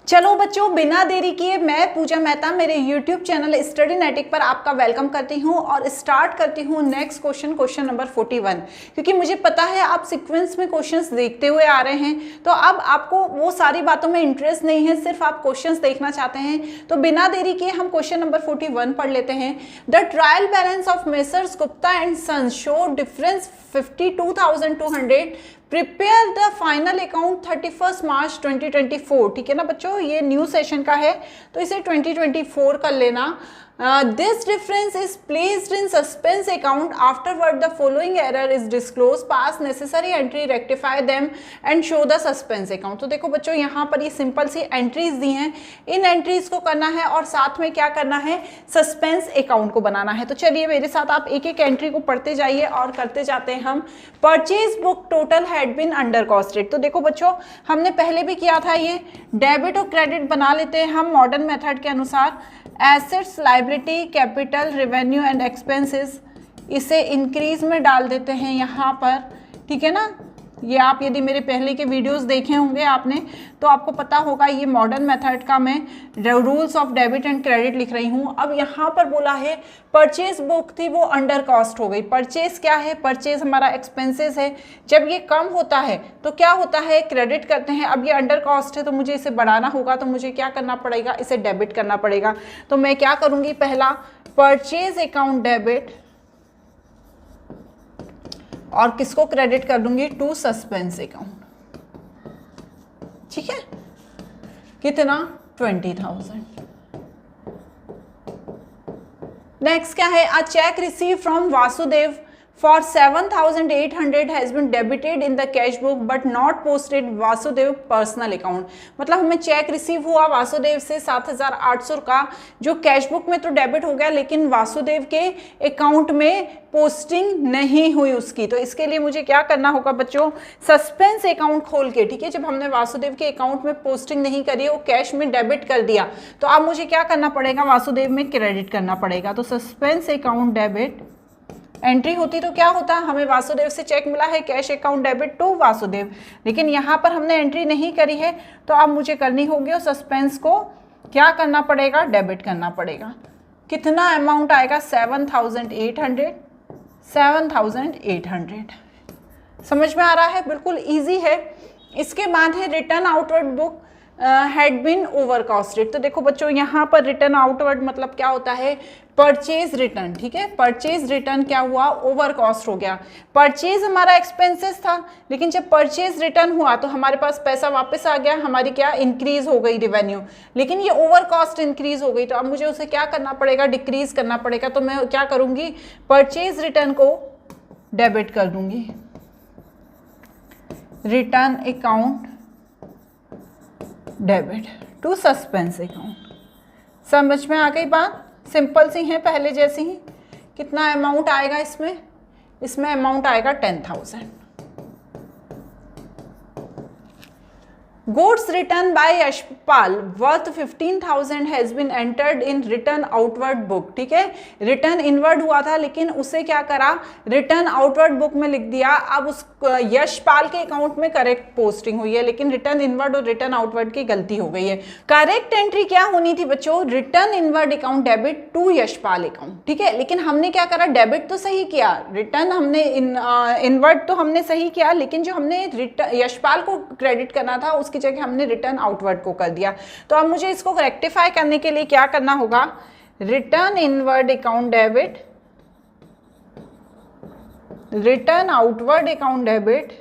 चलो बच्चों, बिना देरी किए मैं पूजा मेहता मेरे YouTube चैनल स्टडी नेटिक पर आपका वेलकम करती हूं और स्टार्ट करती हूं नेक्स्ट क्वेश्चन नंबर 41। क्योंकि मुझे पता है आप सीक्वेंस में क्वेश्चंस देखते हुए आ रहे हैं, तो अब आपको वो सारी बातों में इंटरेस्ट नहीं है, सिर्फ आप क्वेश्चंस देखना चाहते हैं। तो बिना देरी किए हम क्वेश्चन नंबर 41 पढ़ लेते हैं। The trial balance of messrs Gupta and sons show difference 52,200, prepare the final account 31 March 2024। ठीक है ना बच्चों, ये न्यू सेशन का है तो इसे 2024 कर लेना। This difference is placed in suspense account afterward the following error is disclose, pass necessary entry, rectify them and show the suspense account. तो देखो बच्चों, यहाँ पर ये सिंपल सी एंट्रीज दी हैं, इन एंट्रीज को करना है और साथ में क्या करना है, सस्पेंस अकाउंट को बनाना है। तो चलिए मेरे साथ आप एक एक एंट्री को पढ़ते जाइए और करते जाते हैं हम। Purchase book total had been under costed. तो देखो बच्चों, हमने पहले भी किया था, ये डेबिट और क्रेडिट बना लेते हैं हम मॉडर्न मेथड के अनुसार। Assets, liability, capital, revenue and expenses, इसे इंक्रीज में डाल देते हैं यहाँ पर। ठीक है ना, ये आप यदि मेरे पहले के वीडियोस देखे होंगे आपने तो आपको पता होगा, ये मॉडर्न मेथड का मैं rules of debit and credit लिख रही हूँ। अब यहाँ पर बोला है परचेज बुक थी वो अंडर कॉस्ट हो गई। परचेज क्या है, परचेज हमारा एक्सपेंसेस है। जब ये कम होता है तो क्या होता है, क्रेडिट करते हैं। अब ये अंडर कॉस्ट है तो मुझे इसे बढ़ाना होगा, तो मुझे क्या करना पड़ेगा, इसे डेबिट करना पड़ेगा। तो मैं क्या करूँगी, पहला परचेज अकाउंट डेबिट और किसको क्रेडिट कर दूंगी, टू सस्पेंस अकाउंट। ठीक है, कितना, 20,000। नेक्स्ट क्या है, a cheque receive from Vasudev for 7,800 has been debited in the cash book but not posted Vasudev personal account. मतलब हमें चेक रिसीव हुआ वासुदेव से 7,800 का, जो कैश बुक में तो डेबिट हो गया लेकिन वासुदेव के अकाउंट में पोस्टिंग नहीं हुई उसकी। तो इसके लिए मुझे क्या करना होगा बच्चों, सस्पेंस अकाउंट खोल के, ठीक है, जब हमने वासुदेव के अकाउंट में पोस्टिंग नहीं करी, वो कैश में डेबिट कर दिया, तो अब मुझे क्या करना पड़ेगा, वासुदेव में क्रेडिट करना पड़ेगा। तो सस्पेंस अकाउंट डेबिट एंट्री होती तो क्या होता, हमें वासुदेव से चेक मिला है, cash account debit to Vasudev, लेकिन यहाँ पर हमने एंट्री नहीं करी है, तो अब मुझे करनी होगी और सस्पेंस को क्या करना पड़ेगा, डेबिट करना पड़ेगा। कितना अमाउंट आएगा, 7,800। 7,800 समझ में आ रहा है, बिल्कुल ईजी है। इसके बाद है return outward book had been over costed. तो देखो बच्चों, यहाँ पर रिटर्न आउटवर्ड मतलब क्या होता है, परचेज रिटर्न। ठीक है, परचेज रिटर्न क्या हुआ, ओवर कॉस्ट हो गया। परचेज हमारा एक्सपेंसेस था, लेकिन जब परचेज रिटर्न हुआ तो हमारे पास पैसा वापस आ गया, हमारी क्या इंक्रीज हो गई रेवेन्यू, लेकिन ये ओवर कॉस्ट इंक्रीज हो गई। तो अब मुझे उसे क्या करना पड़ेगा, डिक्रीज करना पड़ेगा। तो मैं क्या करूँगी, परचेज रिटर्न को डेबिट कर दूंगी, return account debit to suspense account. समझ में आ गई बात, सिंपल सी है पहले जैसी ही। कितना अमाउंट आएगा इसमें अमाउंट आएगा 10,000। Goods returned by Yashpal worth 15,000 has been entered in return outward book। ठीक है, रिटर्न इनवर्ड हुआ था लेकिन उसे क्या करा, रिटर्न आउटवर्ड बुक में लिख दिया। अब उस यशपाल के अकाउंट में करेक्ट पोस्टिंग हुई है, लेकिन रिटर्न इनवर्ड और रिटर्न आउटवर्ड की गलती हो गई है। करेक्ट एंट्री क्या होनी थी बच्चों, return inward account debit to Yashpal account. ठीक है, लेकिन हमने क्या करा, डेबिट तो सही किया, रिटर्न हमने इनवर्ड तो हमने सही किया, लेकिन जो हमने यशपाल को क्रेडिट करना था उसकी जगह हमने रिटर्न आउटवर्ड को कर दिया। तो अब मुझे इसको रेक्टिफाई करने के लिए क्या करना होगा, return inward account debit, return outward account debit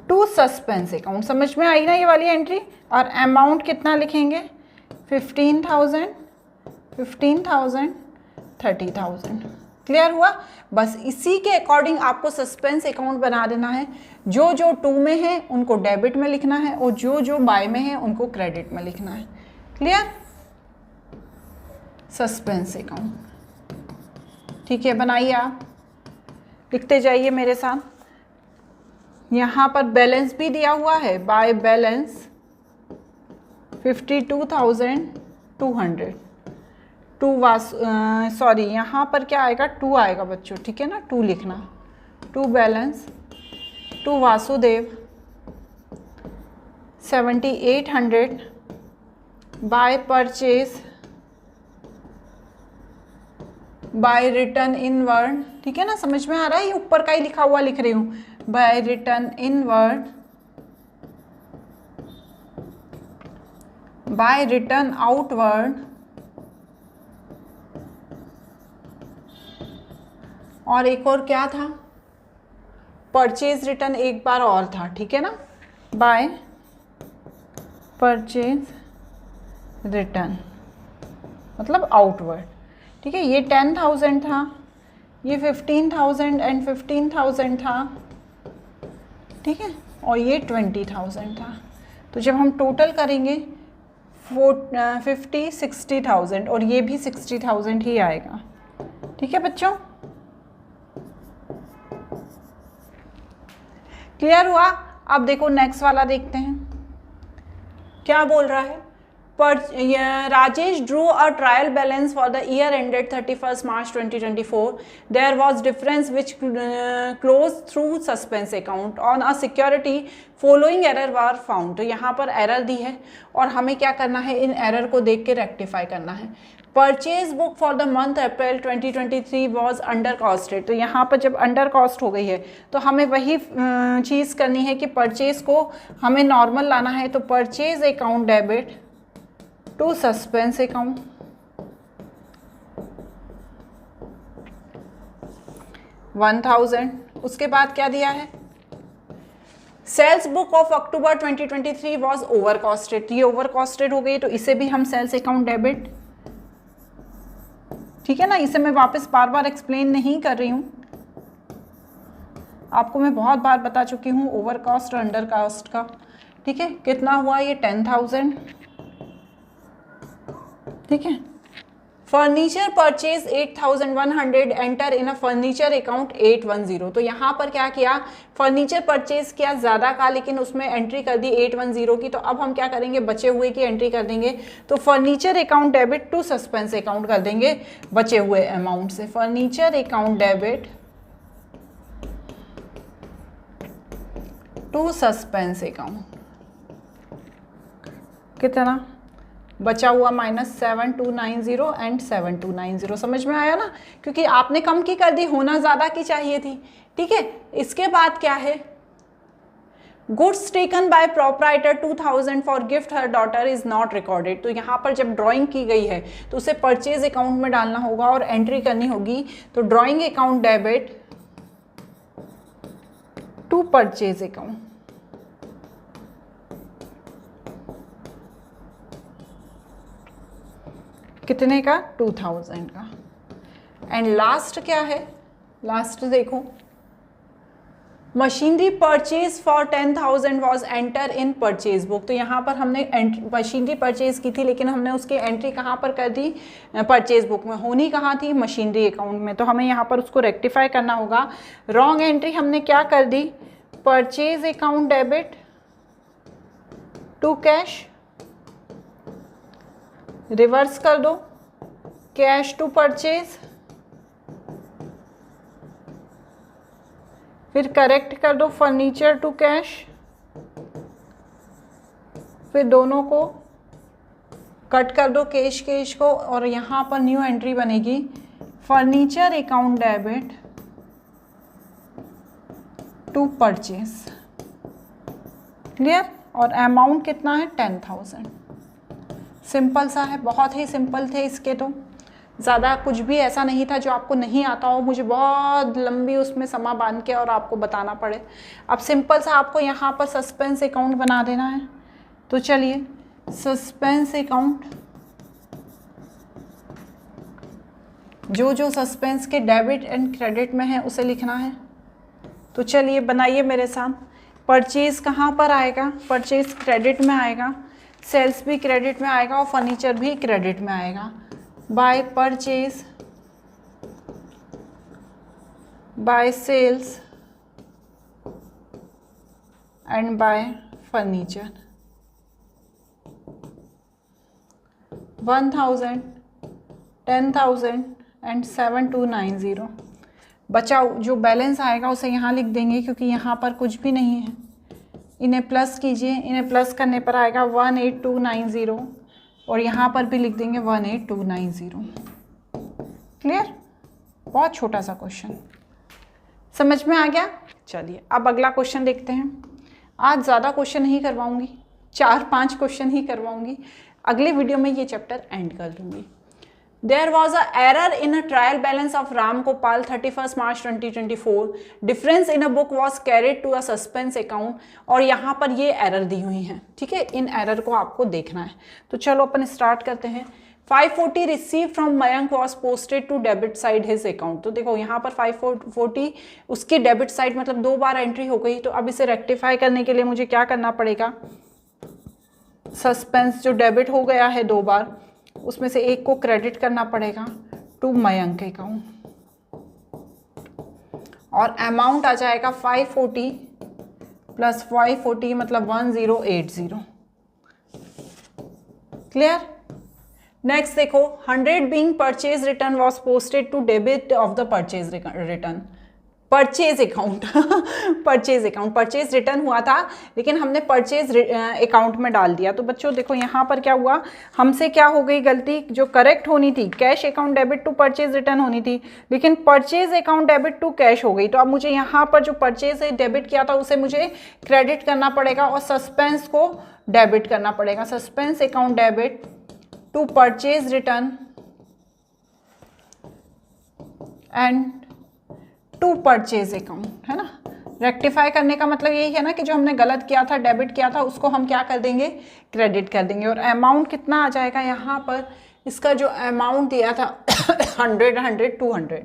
to suspense account. समझ में आई ना ये वाली एंट्री। और अमाउंट कितना लिखेंगे, 15,000, 15,000, 30,000। क्लियर हुआ, बस इसी के अकॉर्डिंग आपको सस्पेंस अकाउंट बना देना है। जो जो टू में है उनको डेबिट में लिखना है और जो जो बाय में है उनको क्रेडिट में लिखना है। Clear, suspense account. ठीक है, बनाइए आप, लिखते जाइए मेरे साथ। यहाँ पर बैलेंस भी दिया हुआ है, बाय बैलेंस 52,200 टू सॉरी यहाँ पर क्या आएगा, टू आएगा बच्चों। ठीक है ना, टू लिखना, to balance to Vasudev 7800 by purchase by return inward, ठीक है ना, समझ में आ रहा है, ये ऊपर का ही लिखा हुआ लिख रही हूँ, by return inward by return outward और एक और क्या था, परचेज रिटर्न एक बार और था, ठीक है ना, बाय परचेज रिटर्न मतलब आउटवर्ड, ठीक है। ये 10,000 था, ये 15,000 एंड 15,000 था, ठीक है, और ये 20,000 था। तो जब हम टोटल करेंगे 60,000 और ये भी 60,000 ही आएगा, ठीक है बच्चों, क्लियर हुआ। अब देखो नेक्स्ट वाला देखते हैं क्या बोल रहा है। Rajesh drew a trial balance for the year ended 31st March 2024. There was difference which closed through suspense account on a security. Following error were found. तो यहाँ पर एरर दी है और हमें क्या करना है, इन एरर को देख के रेक्टिफाई करना है। Purchase book for the month April 2023 was under costed. तो यहाँ पर जब अंडर कॉस्ट हो गई है तो हमें वही चीज़ करनी है कि परचेज को हमें नॉर्मल लाना है। तो purchase account debit to suspense account, 1000। उसके बाद क्या दिया है, sales book of October 2023 was over costed. ये ओवर कॉस्टेड हो गई तो इसे भी हम सेल्स अकाउंट डेबिट, ठीक है ना, इसे मैं वापस बार बार एक्सप्लेन नहीं कर रही हूँ, आपको मैं बहुत बार बता चुकी हूँ ओवर कॉस्ट और अंडर कॉस्ट का, ठीक है। कितना हुआ ये 10,000, ठीक है। Furniture purchase 8,100 enter in a furniture account 810। तो यहाँ पर क्या किया, फर्नीचर परचेज किया ज़्यादा का, लेकिन उसमें एंट्री कर दी 810 की। तो अब हम क्या करेंगे, बचे हुए की एंट्री कर देंगे। तो furniture account debit to suspense account कर देंगे बचे हुए अमाउंट से। Furniture account debit to suspense account, कितना बचा हुआ -7290 एंड 7290। समझ में आया ना, क्योंकि आपने कम की कर दी, होना ज़्यादा की चाहिए थी, ठीक है। इसके बाद क्या है, goods taken by proprietor 2000 for gift her daughter is not recorded. तो यहाँ पर जब ड्राइंग की गई है तो उसे परचेज अकाउंट में डालना होगा और एंट्री करनी होगी। तो drawing account debit to purchase account, कितने का, 2000 का। एंड लास्ट क्या है, लास्ट देखो, machinery purchase for 10,000 was enter in purchase book. तो यहाँ पर हमने मशीनरी परचेज की थी, लेकिन हमने उसकी एंट्री कहाँ पर कर दी, परचेज बुक में। होनी कहाँ थी, मशीनरी अकाउंट में। तो हमें यहाँ पर उसको रेक्टिफाई करना होगा। रॉन्ग एंट्री हमने क्या कर दी, purchase account debit to cash, reverse कर दो, कैश टू परचेज, फिर करेक्ट कर दो फर्नीचर टू कैश, फिर दोनों को कट कर दो कैश कैश को, और यहाँ पर न्यू एंट्री बनेगी furniture account debit to purchase. Clear. और अमाउंट कितना है, 10,000। सिंपल सा है, बहुत ही सिंपल थे इसके, तो ज़्यादा कुछ भी ऐसा नहीं था जो आपको नहीं आता हो, मुझे बहुत लंबी उसमें समा बांध के और आपको बताना पड़े। अब सिंपल सा आपको यहाँ पर सस्पेंस अकाउंट बना देना है। तो चलिए, सस्पेंस अकाउंट, जो जो सस्पेंस के डेबिट एंड क्रेडिट में है उसे लिखना है। तो चलिए बनाइए मेरे साथ। परचेज़ कहाँ पर आएगा, परचेज़ क्रेडिट में आएगा, सेल्स भी क्रेडिट में आएगा और फर्नीचर भी क्रेडिट में आएगा। By purchase, by sales and by furniture. 1000, 10,000 and 7290। बचा जो बैलेंस आएगा उसे यहाँ लिख देंगे क्योंकि यहाँ पर कुछ भी नहीं है। इन्हें प्लस कीजिए, इन्हें प्लस करने पर आएगा 18290 और यहाँ पर भी लिख देंगे 18290। क्लियर? बहुत छोटा सा क्वेश्चन, समझ में आ गया? चलिए अब अगला क्वेश्चन देखते हैं। आज ज़्यादा क्वेश्चन नहीं करवाऊंगी, 4-5 क्वेश्चन ही करवाऊंगी, अगले वीडियो में ये चैप्टर एंड कर दूंगी। There was a error in a trial balance of Ram Gopal 31st March 2024. Difference in a book was carried to a suspense account. और यहाँ पर ये एरर दी हुई हैं, ठीक है, इन एरर को आपको देखना है। तो चलो अपन स्टार्ट करते हैं। 540 receive from Mayank was posted to debit side his account. तो देखो यहाँ पर 540 उसकी डेबिट साइड मतलब 2 बार एंट्री हो गई। तो अब इसे रेक्टिफाई करने के लिए मुझे क्या करना पड़ेगा, सस्पेंस जो डेबिट हो गया है 2 बार उसमें से एक को क्रेडिट करना पड़ेगा टू मयंक अकाउंट और अमाउंट आ जाएगा 540 प्लस 540 मतलब 1080। क्लियर? नेक्स्ट देखो, 100 being purchase return was posted to debit of the purchase return. Purchase account purchase return हुआ था लेकिन हमने परचेज अकाउंट में डाल दिया। तो बच्चों देखो यहाँ पर क्या हुआ, हमसे क्या हो गई गलती, जो करेक्ट होनी थी cash account debit to purchase return होनी थी, लेकिन purchase account debit to cash हो गई। तो अब मुझे यहाँ पर जो परचेज डेबिट किया था उसे मुझे क्रेडिट करना पड़ेगा और सस्पेंस को डेबिट करना पड़ेगा। Suspense account debit to purchase return and to purchase account, है ना। रेक्टिफाई करने का मतलब यही है ना कि जो हमने गलत किया था, डेबिट किया था, उसको हम क्या कर देंगे, क्रेडिट कर देंगे। और अमाउंट कितना आ जाएगा यहाँ पर, इसका जो अमाउंट दिया था 100 200।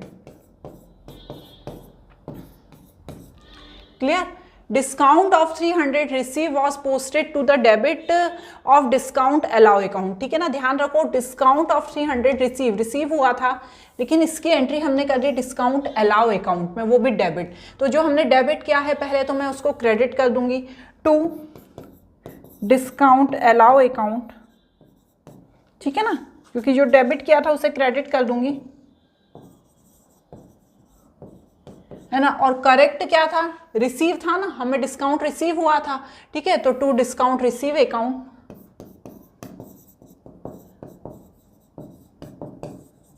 Clear? Discount of 300 receive was posted to the debit of discount allow account. ठीक है ना, ध्यान रखो, डिस्काउंट ऑफ 300 रिसीव हुआ था लेकिन इसकी एंट्री हमने कर दी डिस्काउंट अलाउ अकाउंट में, वो भी डेबिट। तो जो हमने डेबिट किया है पहले तो मैं उसको क्रेडिट कर दूंगी टू डिस्काउंट अलाउ अकाउंट, ठीक है ना, क्योंकि जो डेबिट किया था उसे क्रेडिट कर दूंगी, है ना। और करेक्ट क्या था, रिसीव था ना, हमें डिस्काउंट रिसीव हुआ था, ठीक है, तो टू डिस्काउंट रिसीव अकाउंट।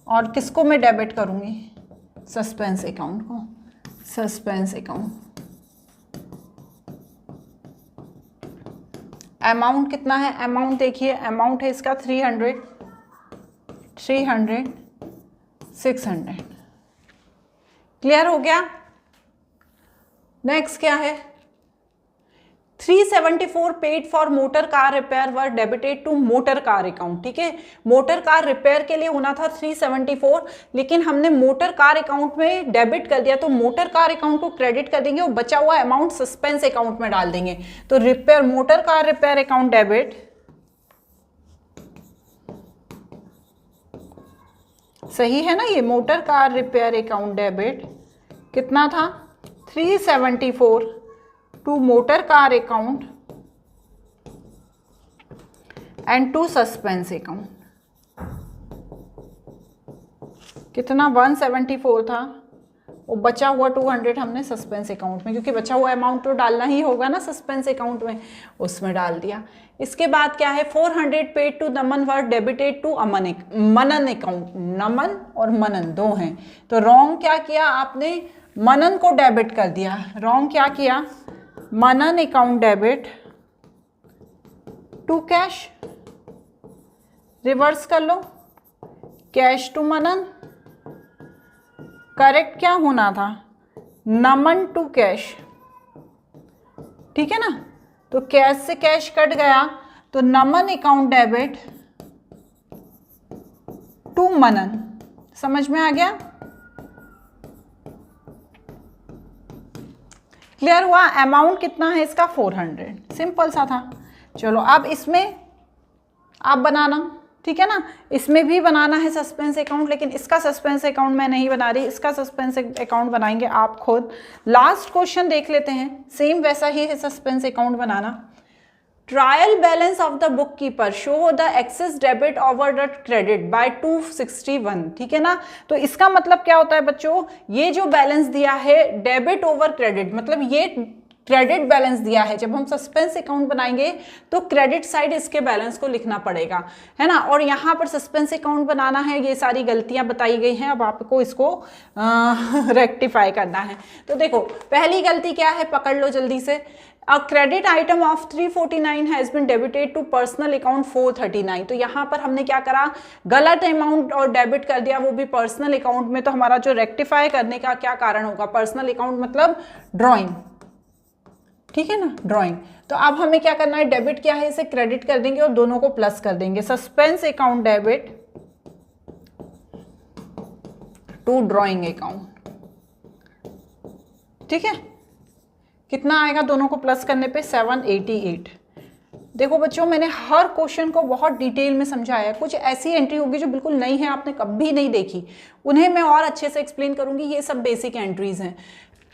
और किसको मैं डेबिट करूंगी, सस्पेंस अकाउंट को, सस्पेंस अकाउंट। अमाउंट कितना है, अमाउंट देखिए, अमाउंट है इसका 300 600। क्लियर हो गया? नेक्स्ट क्या है, 374 paid for motor car repair were debited to motor car account. ठीक है, मोटर कार रिपेयर के लिए होना था 374 लेकिन हमने मोटर कार अकाउंट में डेबिट कर दिया, तो मोटर कार अकाउंट को क्रेडिट कर देंगे और बचा हुआ अमाउंट सस्पेंस अकाउंट में डाल देंगे। तो repair, motor car repair account debit, सही है ना, ये motor car repair account debit कितना था, 374 to motor car account and to suspense account. कितना, 174 था और बचा हुआ 200 हमने सस्पेंस अकाउंट में, क्योंकि बचा हुआ अमाउंट तो डालना ही होगा ना सस्पेंस अकाउंट में, उसमें डाल दिया। इसके बाद क्या है, 400 paid to Naman were debited to Manan account. Naman और मनन दो हैं, तो रॉन्ग क्या किया आपने, मनन को डेबिट कर दिया। रॉन्ग क्या किया, Manan account debit to cash, reverse कर लो, कैश टू मनन। करेक्ट क्या होना था, नमन टू कैश, ठीक है ना। तो कैश से कैश कट गया, तो नमन अकाउंट डेबिट टू मनन। समझ में आ गया? क्लियर हुआ? अमाउंट कितना है इसका, 400, सिंपल सा था। चलो अब इसमें आप बनाना, ठीक है ना, इसमें भी बनाना है सस्पेंस अकाउंट, लेकिन इसका सस्पेंस अकाउंट मैं नहीं बना रही, इसका सस्पेंस अकाउंट बनाएंगे आप खुद। लास्ट क्वेश्चन देख लेते हैं, सेम वैसा ही है सस्पेंस अकाउंट बनाना। Trial balance of the book keeper show the excess debit over the credit by 261, ठीक है ना। तो इसका मतलब क्या होता है बच्चों, ये जो बैलेंस दिया है डेबिट ओवर क्रेडिट, मतलब ये क्रेडिट बैलेंस दिया है। जब हम सस्पेंस अकाउंट बनाएंगे तो क्रेडिट साइड इसके बैलेंस को लिखना पड़ेगा, है ना। और यहाँ पर सस्पेंस अकाउंट बनाना है, ये सारी गलतियां बताई गई हैं, अब आपको इसको रेक्टिफाई करना है। तो देखो पहली गलती क्या है, पकड़ लो जल्दी से। A credit item of 349 has been debited to personal account 439। तो यहाँ पर हमने क्या करा, गलत अमाउंट और डेबिट कर दिया, वो भी पर्सनल अकाउंट में। तो हमारा जो रेक्टिफाई करने का क्या कारण होगा, पर्सनल अकाउंट मतलब ड्रॉइंग, ठीक है ना, ड्रॉइंग। तो अब हमें क्या करना है, डेबिट क्या है इसे क्रेडिट कर देंगे और दोनों को प्लस कर देंगे। Suspense account debit to drawing account, ठीक है। कितना आएगा दोनों को प्लस करने पे, 788। देखो बच्चों मैंने हर क्वेश्चन को बहुत डिटेल में समझाया है। कुछ ऐसी एंट्री होगी जो बिल्कुल नई है, आपने कभी नहीं देखी, उन्हें मैं और अच्छे से एक्सप्लेन करूंगी। ये सब बेसिक एंट्रीज हैं।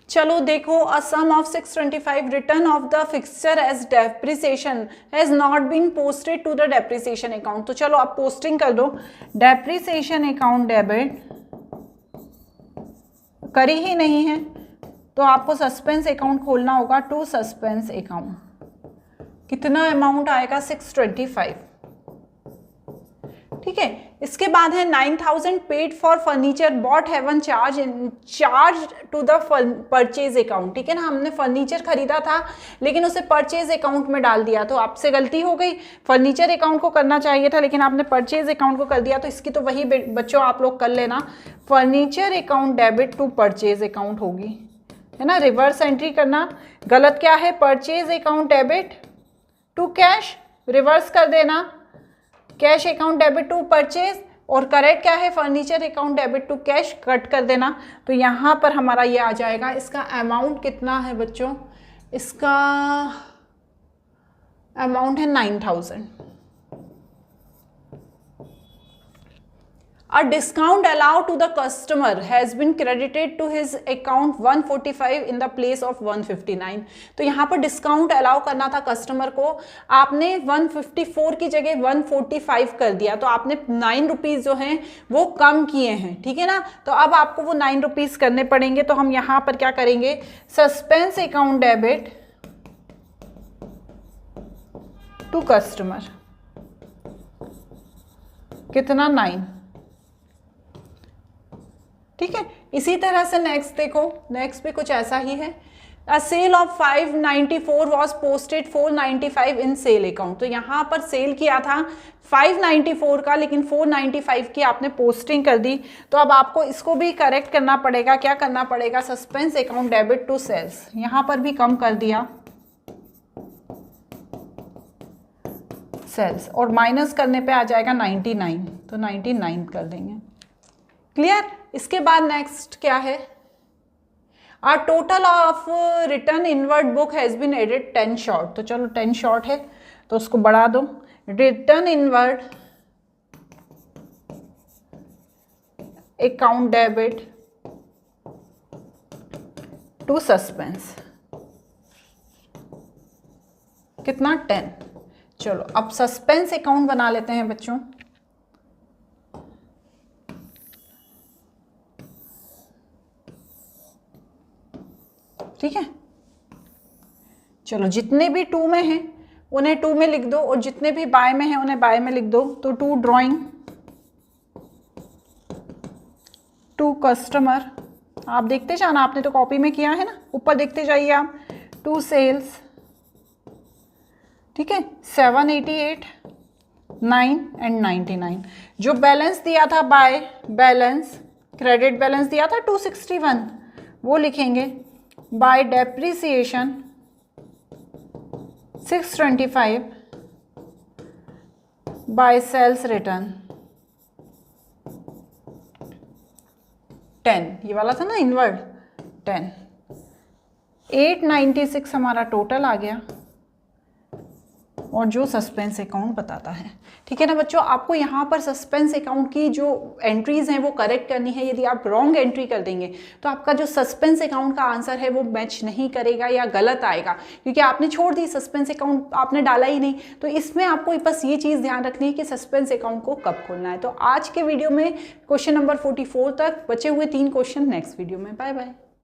चलो देखो, a sum of 625 return of the fixture as depreciation has not been posted to the depreciation account. तो चलो आप पोस्टिंग कर दो, डेप्रिसिएशन अकाउंट डेबिट करी ही नहीं है तो आपको सस्पेंस अकाउंट खोलना होगा, टू सस्पेंस अकाउंट। कितना अमाउंट आएगा, 625, ठीक है। इसके बाद है 9000 paid for furniture bought have been charge to the purchase account, ठीक है ना। हमने फर्नीचर खरीदा था लेकिन उसे परचेज अकाउंट में डाल दिया, तो आपसे गलती हो गई। फर्नीचर अकाउंट को करना चाहिए था लेकिन आपने परचेज अकाउंट को कर दिया। तो इसकी तो वही बच्चों आप लोग कर लेना, furniture account debit to purchase account होगी, है ना। रिवर्स एंट्री करना, गलत क्या है, purchase account debit to cash, reverse कर देना, cash account debit to purchase. और करेक्ट क्या है, furniture account debit to cash, cut कर देना। तो यहाँ पर हमारा ये आ जाएगा। इसका अमाउंट कितना है बच्चों, इसका अमाउंट है 9000। A discount allowed to the customer has been credited to his account 145 in the place of 159। तो यहाँ पर डिस्काउंट अलाउ करना था कस्टमर को, आपने 154 की जगह 145 कर दिया। तो आपने 9 रुपीज़ जो हैं वो कम किए हैं, ठीक है ना। तो अब आपको वो 9 रुपीज़ करने पड़ेंगे। तो हम यहाँ पर क्या करेंगे, suspense account debit to customer, कितना, 9, ठीक है। इसी तरह से नेक्स्ट देखो, नेक्स्ट भी कुछ ऐसा ही है। A sale of 594 was posted 495 in sale account. तो यहाँ पर सेल किया था 594 का लेकिन 495 की आपने पोस्टिंग कर दी। तो अब आपको इसको भी करेक्ट करना पड़ेगा। क्या करना पड़ेगा, suspense account debit to sales, यहाँ पर भी कम कर दिया सेल्स, और माइनस करने पे आ जाएगा 99, तो 99 कर देंगे। क्लियर। इसके बाद नेक्स्ट क्या है, a total of return inward book has been added 10 short. तो चलो 10 शॉर्ट है तो उसको बढ़ा दो, return inward account debit to suspense, कितना, 10। चलो अब सस्पेंस अकाउंट बना लेते हैं बच्चों। ठीक है, चलो जितने भी 2 में हैं उन्हें 2 में लिख दो और जितने भी बाय में हैं उन्हें बाय में लिख दो। तो टू ड्राइंग, टू कस्टमर, आप देखते जाना, आपने तो कॉपी में किया है ना, ऊपर देखते जाइए आप। टू सेल्स, ठीक है, 788, 9 एंड 99। जो बैलेंस दिया था बाय बैलेंस, क्रेडिट बैलेंस दिया था 261, वो लिखेंगे। By depreciation 625, by sales return 10, ये वाला था ना इनवर्ड 10। 896 हमारा टोटल आ गया और जो सस्पेंस अकाउंट बताता है। ठीक है ना बच्चों, आपको यहाँ पर सस्पेंस अकाउंट की जो एंट्रीज हैं वो करेक्ट करनी है। यदि आप रॉन्ग एंट्री कर देंगे तो आपका जो सस्पेंस अकाउंट का आंसर है वो मैच नहीं करेगा या गलत आएगा, क्योंकि आपने छोड़ दी, सस्पेंस अकाउंट आपने डाला ही नहीं। तो इसमें आपको बस ये चीज़ ध्यान रखनी है कि सस्पेंस अकाउंट को कब खोलना है। तो आज के वीडियो में क्वेश्चन नंबर 44 तक, बचे हुए 3 क्वेश्चन नेक्स्ट वीडियो में। Bye bye.